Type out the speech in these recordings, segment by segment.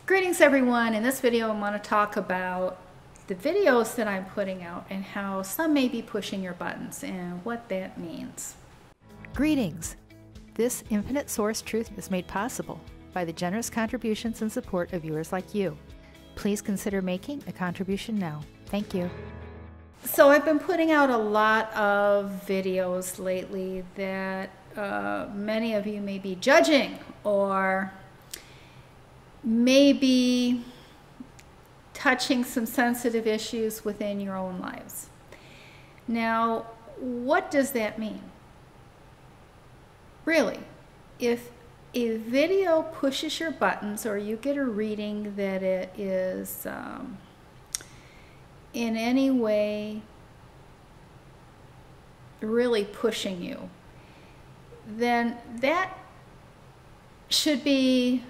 Greetings everyone. In this video I want to talk about the videos that I'm putting out and how some may be pushing your buttons and what that means. Greetings. This infinite source truth is made possible by the generous contributions and support of viewers like you. Please consider making a contribution now. Thank you. So I've been putting out a lot of videos lately that many of you may be judging or maybe touching some sensitive issues within your own lives. Now, what does that mean? Really, if a video pushes your buttons or you get a reading that it is in any way really pushing you, then that should be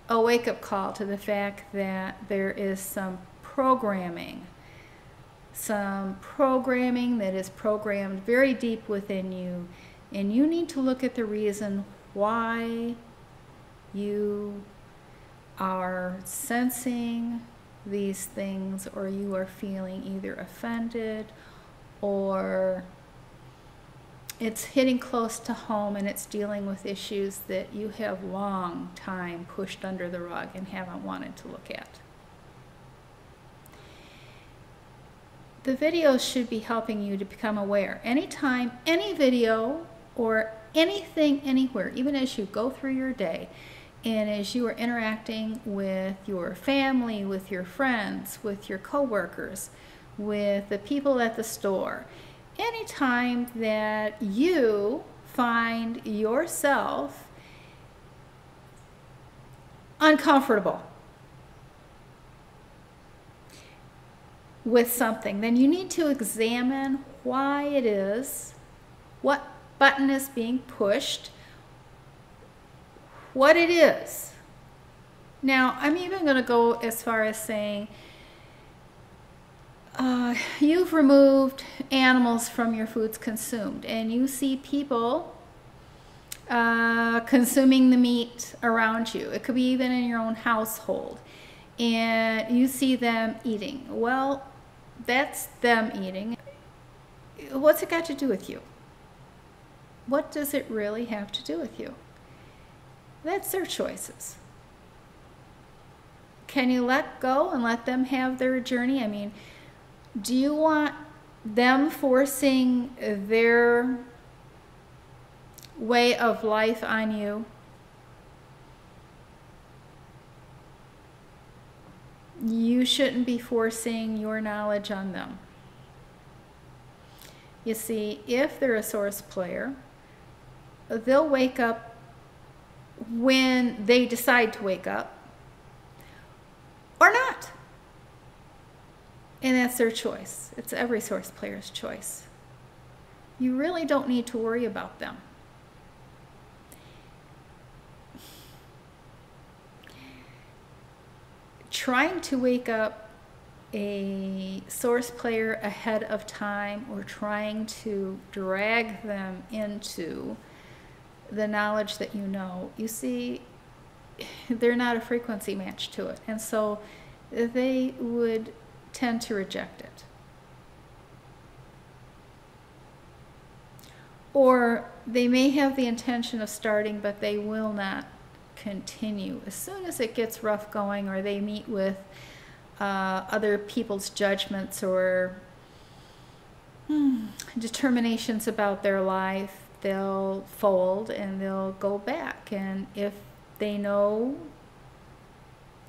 a wake-up call to the fact that there is some programming that is programmed very deep within you, and you need to look at the reason why you are sensing these things, or you are feeling either offended or it's hitting close to home and it's dealing with issues that you have long time pushed under the rug and haven't wanted to look at. The videos should be helping you to become aware. Anytime, any video or anything anywhere, even as you go through your day and as you are interacting with your family, with your friends, with your coworkers, with the people at the store, anytime that you find yourself uncomfortable with something, then you need to examine why it is, what button is being pushed, what it is. Now, I'm even going to go as far as saying, you've removed animals from your foods consumed, and you see people consuming the meat around you. It could be even in your own household, and you see them eating. Well, that's them eating. What's it got to do with you? What does it really have to do with you? That's their choices. Can you let go and let them have their journey? I mean, do you want them forcing their way of life on you? You shouldn't be forcing your knowledge on them. You see, if they're a source player, they'll wake up when they decide to wake up or not. And that's their choice. It's every source player's choice. You really don't need to worry about them. Trying to wake up a source player ahead of time or trying to drag them into the knowledge that you know, you see, they're not a frequency match to it. And so they would tend to reject it. Or they may have the intention of starting, but they will not continue. As soon as it gets rough going, or they meet with other people's judgments or determinations about their life, they'll fold and they'll go back. And if they know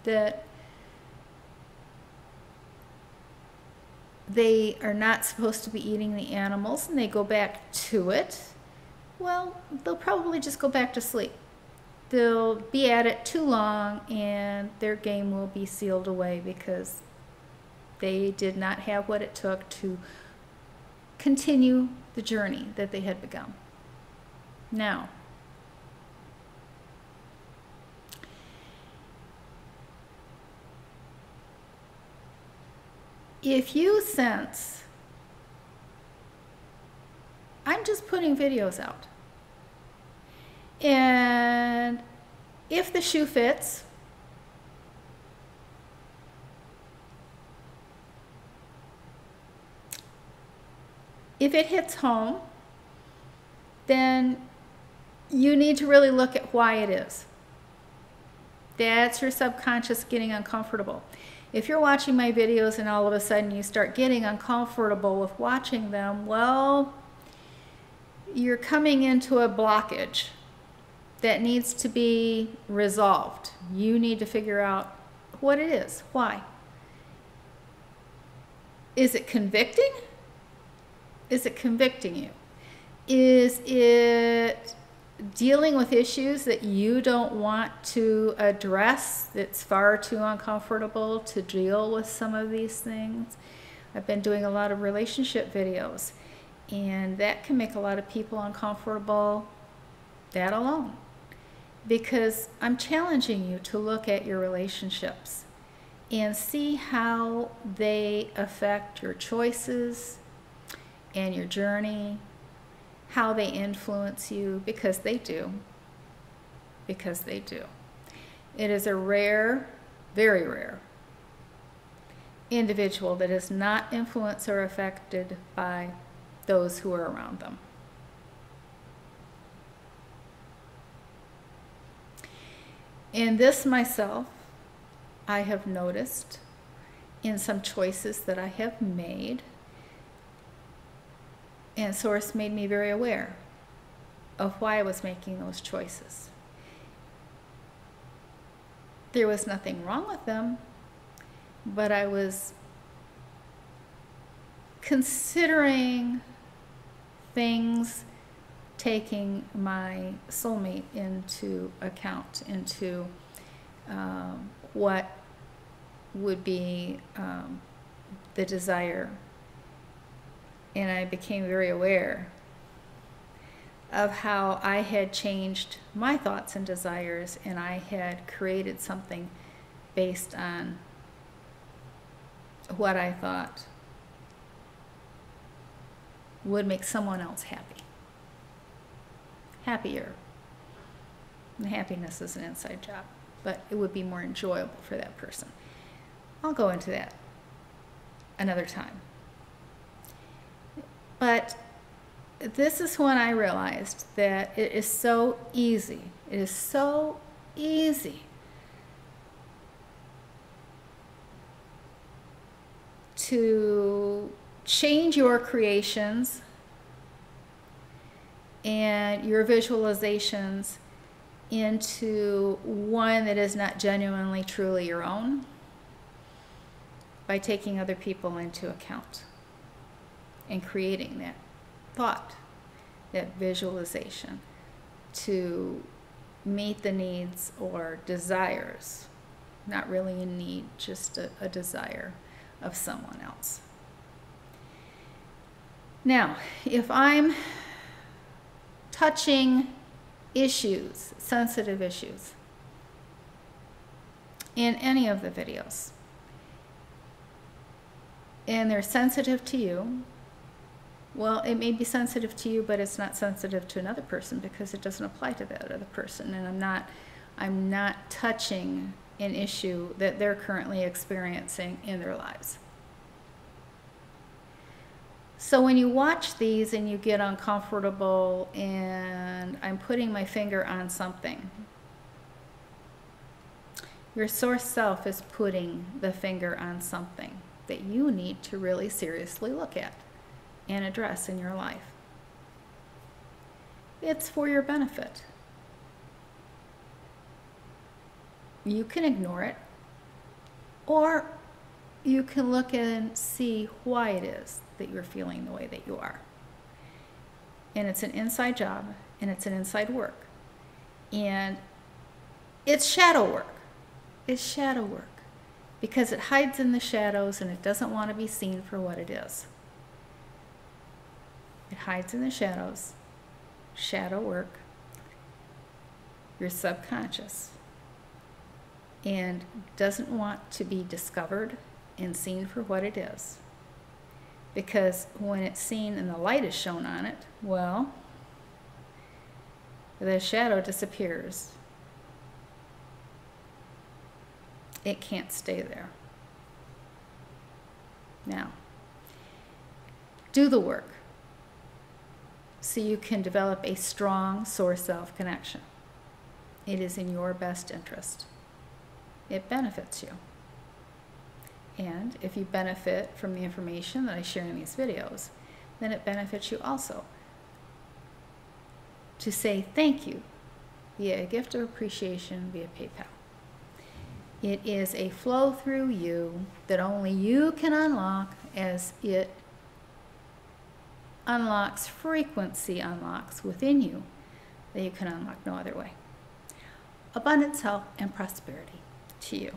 that they are not supposed to be eating the animals and they go back to it, well, they'll probably just go back to sleep. They'll be at it too long and their game will be sealed away because they did not have what it took to continue the journey that they had begun. Now, if you sense, I'm just putting videos out, and if the shoe fits, if it hits home, then you need to really look at why it is. That's your subconscious getting uncomfortable. If you're watching my videos and all of a sudden you start getting uncomfortable with watching them, well, you're coming into a blockage that needs to be resolved. You need to figure out what it is. Why? Is it convicting? Is it convicting you? Is it dealing with issues that you don't want to address? It's far too uncomfortable to deal with some of these things. I've been doing a lot of relationship videos, and that can make a lot of people uncomfortable, that alone. Because I'm challenging you to look at your relationships and see how they affect your choices and your journey, how they influence you, because they do. Because they do. It is a rare, very rare individual that is not influenced or affected by those who are around them. And this myself, I have noticed in some choices that I have made, and Source made me very aware of why I was making those choices. There was nothing wrong with them, but I was considering things, taking my soulmate into account, into what would be the desire. And I became very aware of how I had changed my thoughts and desires, and I had created something based on what I thought would make someone else happy. Happier. And happiness is an inside job, but it would be more enjoyable for that person. I'll go into that another time. But this is when I realized that it is so easy. It is so easy to change your creations and your visualizations into one that is not genuinely, truly your own by taking other people into account and creating that thought, that visualization to meet the needs or desires, not really a need, just a desire of someone else. Now, if I'm touching issues, sensitive issues, in any of the videos, and they're sensitive to you, well, it may be sensitive to you, but it's not sensitive to another person because it doesn't apply to that other person. And I'm not touching an issue that they're currently experiencing in their lives. So when you watch these and you get uncomfortable and I'm putting my finger on something, your source self is putting the finger on something that you need to really seriously look at and address in your life. It's for your benefit. You can ignore it, or you can look and see why it is that you're feeling the way that you are. And it's an inside job, and it's an inside work. And it's shadow work. It's shadow work because it hides in the shadows and it doesn't want to be seen for what it is. It hides in the shadows, shadow work, your subconscious, and doesn't want to be discovered and seen for what it is. Because when it's seen and the light is shown on it, well, the shadow disappears. It can't stay there. Now, do the work. so you can develop a strong source-self connection. It is in your best interest. It benefits you. And if you benefit from the information that I share in these videos, then it benefits you also to say thank you via a gift of appreciation via PayPal. It is a flow through you that only you can unlock, as it unlocks frequency unlocks within you that you can unlock no other way. Abundance, health, and prosperity to you.